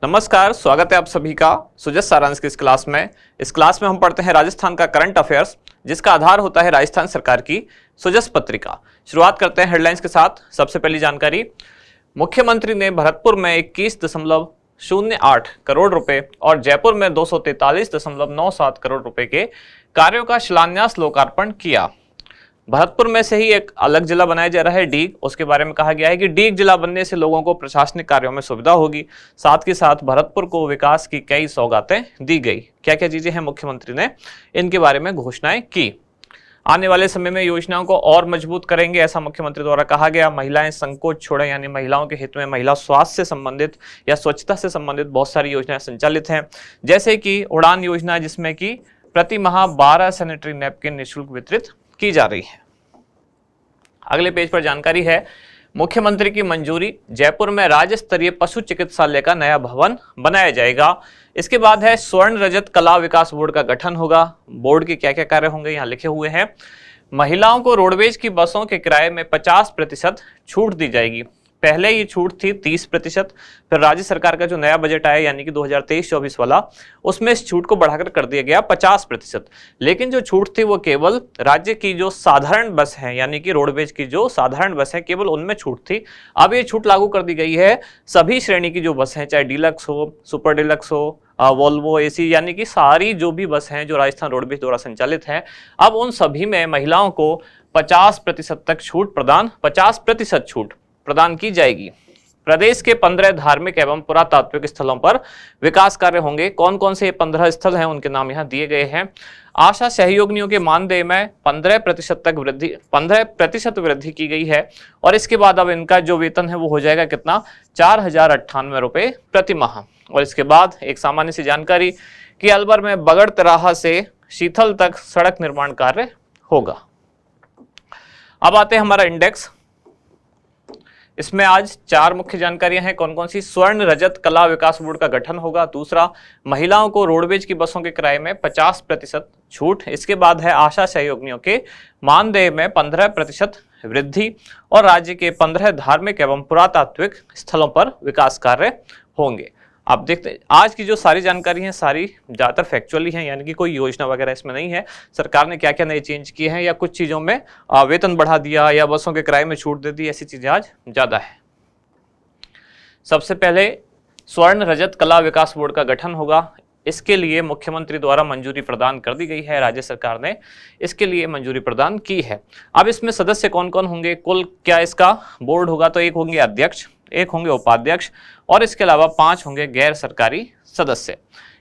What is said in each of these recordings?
नमस्कार, स्वागत है आप सभी का सुजस सारांश की इस क्लास में। इस क्लास में हम पढ़ते हैं राजस्थान का करंट अफेयर्स, जिसका आधार होता है राजस्थान सरकार की सुजस पत्रिका। शुरुआत करते हैं हेडलाइंस के साथ। सबसे पहली जानकारी, मुख्यमंत्री ने भरतपुर में 21.08 करोड़ रुपए और जयपुर में 243.97 करोड़ रुपए के कार्यों का शिलान्यास लोकार्पण किया। भरतपुर में से ही एक अलग जिला बनाया जा रहा है डीग। उसके बारे में कहा गया है कि डीग जिला बनने से लोगों को प्रशासनिक कार्यों में सुविधा होगी। साथ ही साथ भरतपुर को विकास की कई सौगातें दी गई। क्या क्या चीजें हैं मुख्यमंत्री ने इनके बारे में घोषणाएं की। आने वाले समय में योजनाओं को और मजबूत करेंगे, ऐसा मुख्यमंत्री द्वारा कहा गया। महिलाएं संकोच छोड़ें, यानी महिलाओं के हित में महिला स्वास्थ्य से संबंधित या स्वच्छता से संबंधित बहुत सारी योजनाएं संचालित हैं, जैसे कि उड़ान योजना, जिसमें कि प्रति माह 12 सैनिटरी नैपकिन निःशुल्क वितरित की जा रही है। अगले पेज पर जानकारी है, मुख्यमंत्री की मंजूरी, जयपुर में राज्य स्तरीय पशु चिकित्सालय का नया भवन बनाया जाएगा। इसके बाद है स्वर्ण रजत कला विकास बोर्ड का गठन होगा। बोर्ड के क्या क्या कार्य होंगे यहाँ लिखे हुए हैं। महिलाओं को रोडवेज की बसों के किराए में 50% छूट दी जाएगी। पहले ये छूट थी 30%, फिर राज्य सरकार का जो नया बजट आया यानी कि 2023-24 वाला, उसमें इस छूट को बढ़ाकर कर दिया गया 50%। लेकिन जो छूट थी वो केवल राज्य की जो साधारण बस है, यानी कि रोडवेज की जो साधारण बस है, केवल उनमें छूट थी। अब ये छूट लागू कर दी गई है सभी श्रेणी की जो बस हैं, चाहे डीलक्स हो, सुपर डीलक्स हो, वोल्वो एसी, यानी कि सारी जो भी बस हैं जो राजस्थान रोडवेज द्वारा संचालित हैं, अब उन सभी में महिलाओं को 50% तक छूट 50% छूट प्रदान की जाएगी। प्रदेश के 15 धार्मिक एवं पुरातात्विक स्थलों पर विकास कार्य होंगे। कौन कौन से 15 स्थल हैं उनके नाम यहाँ दिए गए हैं। आशा सहयोगिनियों के मानदेय में 15% वृद्धि की गई है और इसके बाद अब इनका जो वेतन है वो हो जाएगा कितना, 4098 रुपए प्रति माह। और इसके बाद एक सामान्य सी जानकारी कि अलवर में बगड़ तिराहा से शीतल तक सड़क निर्माण कार्य होगा। अब आते हैं हमारा इंडेक्स। इसमें आज 4 मुख्य जानकारियां हैं। कौन कौन सी? स्वर्ण रजत कला विकास बोर्ड का गठन होगा। दूसरा, महिलाओं को रोडवेज की बसों के किराए में 50% छूट। इसके बाद है आशा सहयोगिनियों के मानदेय में 15% वृद्धि और राज्य के 15 धार्मिक एवं पुरातात्विक स्थलों पर विकास कार्य होंगे। आप देखते हैं आज की जो सारी जानकारी है सारी ज़्यादातर फैक्चुअली हैं, यानी कि कोई योजना वगैरह इसमें नहीं है। सरकार ने क्या क्या नए चेंज किए हैं या कुछ चीज़ों में वेतन बढ़ा दिया या बसों के किराए में छूट दे दी, ऐसी चीज़ें आज ज़्यादा है। सबसे पहले स्वर्ण रजत कला विकास बोर्ड का गठन होगा। इसके लिए मुख्यमंत्री द्वारा मंजूरी प्रदान कर दी गई है। राज्य सरकार ने इसके लिए मंजूरी प्रदान की है। अब इसमें सदस्य कौन कौन होंगे? कुल क्या इसका बोर्ड होगा तो एक होंगे अध्यक्ष, एक होंगे उपाध्यक्ष और इसके अलावा 5 होंगे गैर सरकारी सदस्य।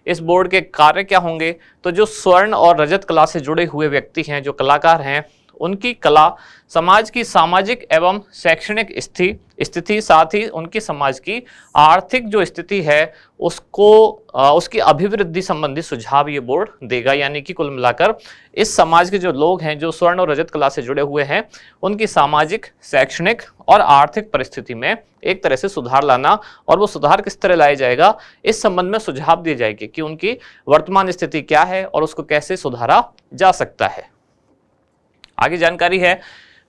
इस बोर्ड के कार्य क्या होंगे? तो जो स्वर्ण और रजत कला से जुड़े हुए व्यक्ति हैं, जो कलाकार हैं, उनकी कला समाज की सामाजिक एवं शैक्षणिक स्थिति, साथ ही उनकी समाज की आर्थिक जो स्थिति है उसको उसकी अभिवृद्धि संबंधी सुझाव ये बोर्ड देगा। यानी कि कुल मिलाकर इस समाज के जो लोग हैं जो स्वर्ण और रजत कला से जुड़े हुए हैं, उनकी सामाजिक, शैक्षणिक और आर्थिक परिस्थिति में एक तरह से सुधार लाना, और वो सुधार किस तरह लाया जाएगा इस संबंध में सुझाव दिए जाएंगे कि उनकी वर्तमान स्थिति क्या है और उसको कैसे सुधारा जा सकता है। आगे जानकारी है,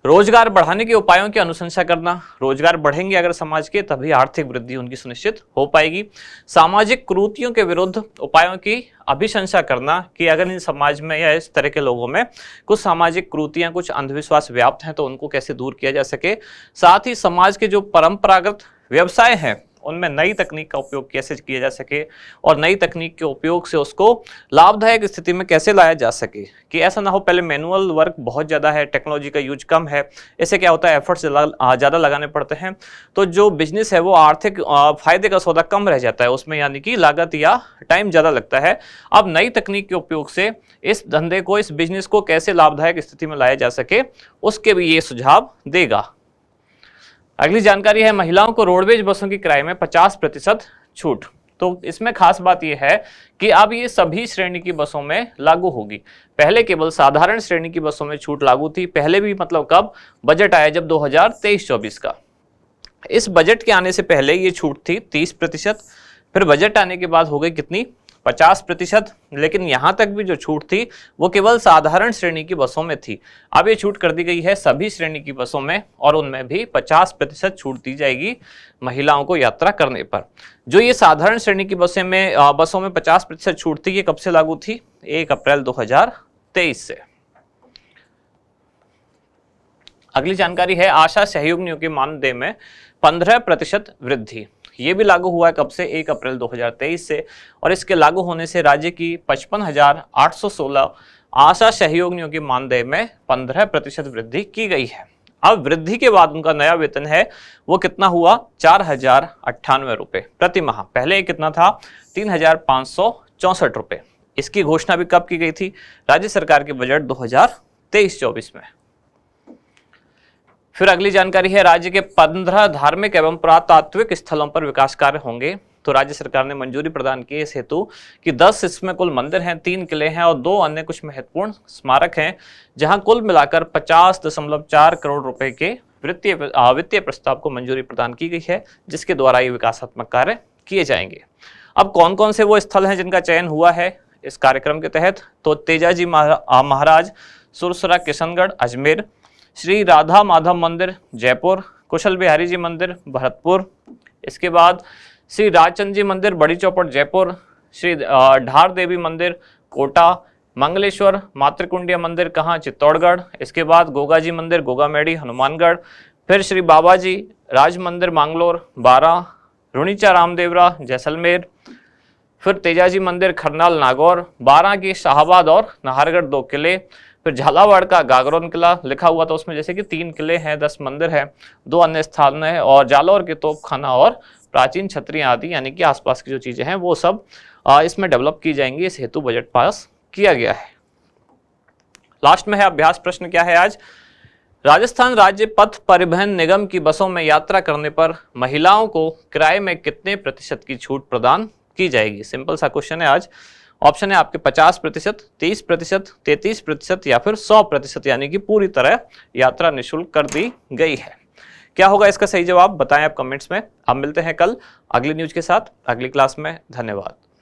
रोजगार बढ़ाने के उपायों की अनुशंसा करना। रोजगार बढ़ेंगे अगर समाज के, तभी आर्थिक वृद्धि उनकी सुनिश्चित हो पाएगी। सामाजिक कुरीतियों के विरुद्ध उपायों की अभिशंसा करना कि अगर इन समाज में या इस तरह के लोगों में कुछ सामाजिक कुरीतियां, कुछ अंधविश्वास व्याप्त हैं तो उनको कैसे दूर किया जा सके। साथ ही समाज के जो परंपरागत व्यवसाय हैं उनमें नई तकनीक का उपयोग कैसे किया जा सके और नई तकनीक के उपयोग से उसको लाभदायक स्थिति में कैसे लाया जा सके, कि ऐसा ना हो पहले मैनुअल वर्क बहुत ज़्यादा है, टेक्नोलॉजी का यूज कम है, इससे क्या होता है एफर्ट्स ज़्यादा लगाने पड़ते हैं, तो जो बिजनेस है वो आर्थिक फायदे का सौदा कम रह जाता है उसमें, यानी कि लागत या टाइम ज़्यादा लगता है। अब नई तकनीक के उपयोग से इस धंधे को, इस बिजनेस को कैसे लाभदायक स्थिति में लाया जा सके, उसके भी ये सुझाव देगा। अगली जानकारी है, महिलाओं को रोडवेज बसों की किराए में 50% छूट। तो इसमें खास बात यह है कि अब ये सभी श्रेणी की बसों में लागू होगी। पहले केवल साधारण श्रेणी की बसों में छूट लागू थी। पहले भी मतलब कब? बजट आया जब 2023-24 का। इस बजट के आने से पहले ये छूट थी 30%, फिर बजट आने के बाद हो गई कितनी? 50%, लेकिन यहां तक भी जो छूट थी वो केवल साधारण श्रेणी की बसों में थी। अब ये छूट कर दी गई है सभी श्रेणी की बसों में और उनमें भी 50% छूट दी जाएगी महिलाओं को यात्रा करने पर। जो ये साधारण श्रेणी की बसों में 50% छूट थी, ये कब से लागू थी? 1 अप्रैल 2023 से। अगली जानकारी है आशा सहयोगिनियों के मानदेय में 15% वृद्धि। ये भी लागू हुआ है कब से? 1 अप्रैल 2023 से, और इसके लागू होने से राज्य की 55,816 आशा सहयोगिनियों के मानदेय में 15% वृद्धि की गई है। अब वृद्धि के बाद उनका नया वेतन है वो कितना हुआ? 4,098 रुपए प्रति माह। पहले कितना था? 3,564 रुपए। इसकी घोषणा भी कब की गई थी? राज्य सरकार के बजट 2023-24 में। फिर अगली जानकारी है राज्य के 15 धार्मिक एवं पुरातात्विक स्थलों पर विकास कार्य होंगे। तो राज्य सरकार ने मंजूरी प्रदान की इस हेतु कि 10 इसमें कुल मंदिर हैं, 3 किले हैं और 2 अन्य कुछ महत्वपूर्ण स्मारक हैं, जहां कुल मिलाकर 50.4 करोड़ रुपए के वित्तीय प्रस्ताव को मंजूरी प्रदान की गई है, जिसके द्वारा ये विकासात्मक कार्य किए जाएंगे। अब कौन कौन से वो स्थल हैं जिनका चयन हुआ है इस कार्यक्रम के तहत? तो तेजाजी महाराज सुरसरा किशनगढ़ अजमेर, श्री राधा माधव मंदिर जयपुर, कुशल बिहारी जी मंदिर भरतपुर, इसके बाद श्री राजचंद जी मंदिर बड़ी चौपड़ जयपुर, श्री ढार देवी मंदिर कोटा, मंगलेश्वर मातृकुंडिया मंदिर कहाँ? चित्तौड़गढ़, इसके बाद गोगा जी मंदिर गोगामेड़ी हनुमानगढ़, फिर श्री बाबा जी राज मंदिर मांगलोर 12, रुणीचा रामदेवरा जैसलमेर, फिर तेजाजी मंदिर खरनाल नागौर, 12 की शाहबाद और नाहरगढ़ 2 किले, फिर झालावाड़ का गागरोन किला लिखा हुआ था उसमें, जैसे कि 3 किले हैं, 10 मंदिर है, 2 अन्य स्थान है, और जालौर के तोपखाना और प्राचीन छतरियां आदि, यानी कि आसपास की जो चीजें हैं वो सब इसमें डेवलप की जाएंगी। इस हेतु बजट पास किया गया है। लास्ट में है अभ्यास प्रश्न। क्या है आज? राजस्थान राज्य पथ परिवहन निगम की बसों में यात्रा करने पर महिलाओं को किराए में कितने प्रतिशत की छूट प्रदान की जाएगी? सिंपल सा क्वेश्चन है आज। ऑप्शन है आपके 50%, 30%, 33% या फिर 100%, यानी कि पूरी तरह यात्रा निःशुल्क कर दी गई है। क्या होगा इसका सही जवाब? बताएं आप कमेंट्स में। अब मिलते हैं कल अगली न्यूज के साथ अगली क्लास में। धन्यवाद।